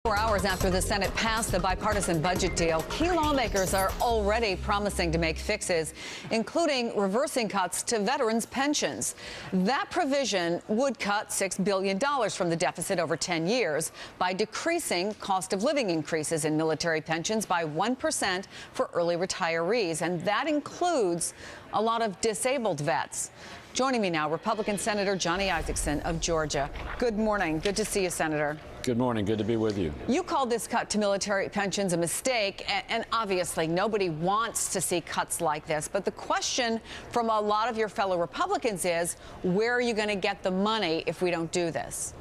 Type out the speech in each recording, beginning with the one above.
4 hours after the Senate passed the bipartisan budget deal, key lawmakers are already promising to make fixes, including reversing cuts to veterans' pensions. That provision would cut $6 billion from the deficit over 10 years by decreasing cost of living increases in military pensions by 1% for early retirees, and that includes a lot of disabled vets. Joining me now, Republican Senator Johnny Isakson of Georgia. Good morning. Good to see you, Senator. Good morning. Good to be with you. You called this cut to military pensions a mistake, and obviously nobody wants to see cuts like this. But the question from a lot of your fellow Republicans is, where are you going to get the money if we don't do this?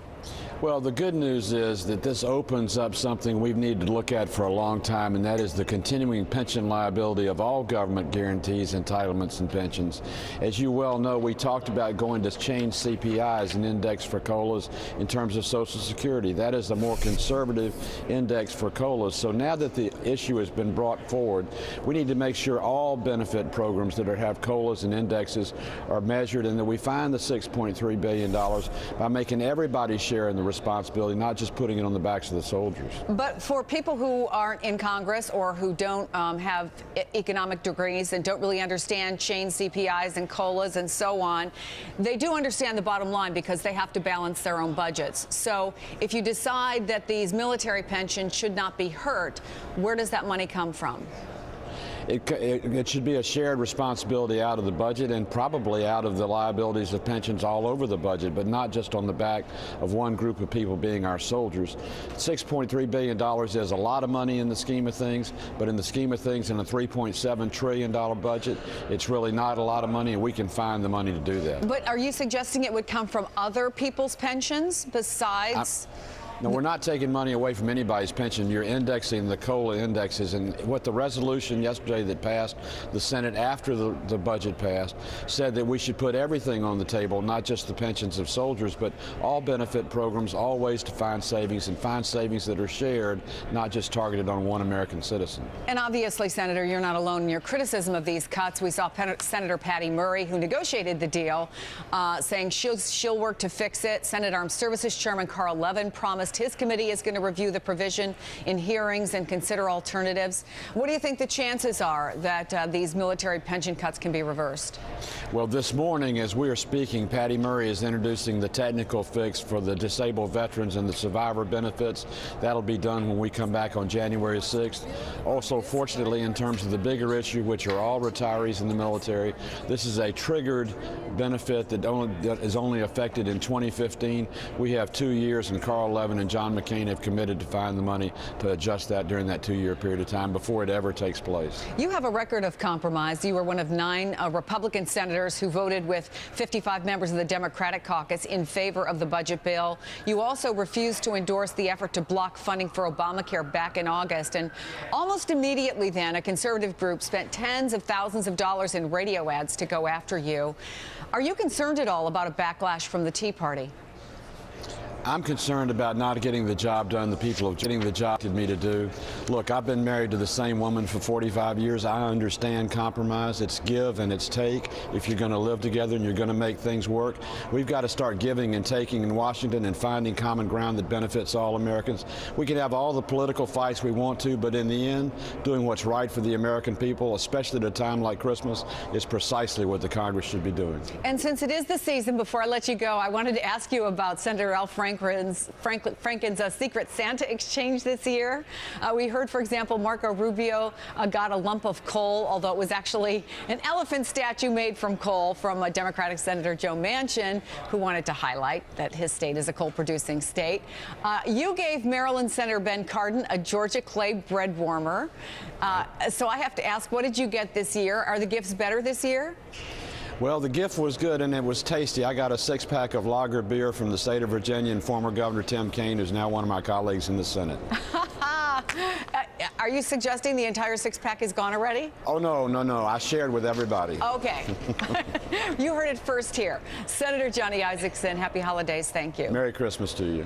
Well, the good news is that this opens up something we've needed to look at for a long time, and that is the continuing pension liability of all government guarantees, entitlements, and pensions. As you well know, we talked about going to change CPI as an index for COLAs in terms of Social Security. That is a more conservative index for COLAs. So now that the issue has been brought forward, we need to make sure all benefit programs that have COLAs and indexes are measured, and that we find the $6.3 billion by making everybody share in the responsibility, not just putting it on the backs of the soldiers. But for people who aren't in Congress or who don't have economic degrees and don't really understand chain CPIs and COLAs and so on, they do understand the bottom line because they have to balance their own budgets. So if you decide that these military pensions should not be hurt, where does that money come from? It should be a shared responsibility out of the budget and probably out of the liabilities of pensions all over the budget, but not just on the back of one group of people being our soldiers. $6.3 billion is a lot of money in the scheme of things, but in the scheme of things in a $3.7 trillion budget, it's really not a lot of money, and we can find the money to do that. But are you suggesting it would come from other people's pensions besides? No, we're not taking money away from anybody's pension. You're indexing the COLA indexes, and what the resolution yesterday that passed the Senate after the budget passed said that we should put everything on the table, not just the pensions of soldiers, but all benefit programs, all ways to find savings, and find savings that are shared, not just targeted on one American citizen. And obviously, Senator, you're not alone in your criticism of these cuts. We saw Senator Patty Murray, who negotiated the deal, saying she'll work to fix it. Senate Armed Services Chairman Carl Levin promised his committee is going to review the provision in hearings and consider alternatives. What do you think the chances are that these military pension cuts can be reversed? Well, this morning, as we are speaking, Patty Murray is introducing the technical fix for the disabled veterans and the survivor benefits. That'll be done when we come back on January 6th. Also, fortunately, in terms of the bigger issue, which are all retirees in the military, this is a triggered benefit that is only affected in 2015. We have 2 years, and Carl Levin and John McCain have committed to find the money to adjust that during that 2-year period of time before it ever takes place. You have a record of compromise. You were one of 9 Republican senators who voted with 55 members of the Democratic caucus in favor of the budget bill. You also refused to endorse the effort to block funding for Obamacare back in August. And almost immediately then, a conservative group spent tens of thousands of dollars in radio ads to go after you. Are you concerned at all about a backlash from the Tea Party? I'm concerned about not getting the job done the people have getting the job to me to do. Look, I've been married to the same woman for 45 years. I understand compromise. It's give and it's take. If you're going to live together and you're going to make things work, we've got to start giving and taking in Washington and finding common ground that benefits all Americans. We can have all the political fights we want to, but in the end, doing what's right for the American people, especially at a time like Christmas, is precisely what the Congress should be doing. And since it is the season, before I let you go, I wanted to ask you about Senator Al Franken's Secret Santa exchange this year. We heard, for example, Marco Rubio got a lump of coal, although it was actually an elephant statue made from coal from Democratic Senator Joe Manchin, who wanted to highlight that his state is a coal-producing state. You gave Maryland Senator Ben Cardin a Georgia clay bread warmer. So I have to ask, what did you get this year? Are the gifts better this year? Well, the gift was good and it was tasty. I got a 6-pack of lager beer from the state of Virginia and former Governor Tim Kaine, who's now one of my colleagues in the Senate. Are you suggesting the entire 6-pack is gone already? Oh, no. I shared with everybody. Okay. You heard it first here. Senator Johnny Isakson, happy holidays. Thank you. Merry Christmas to you.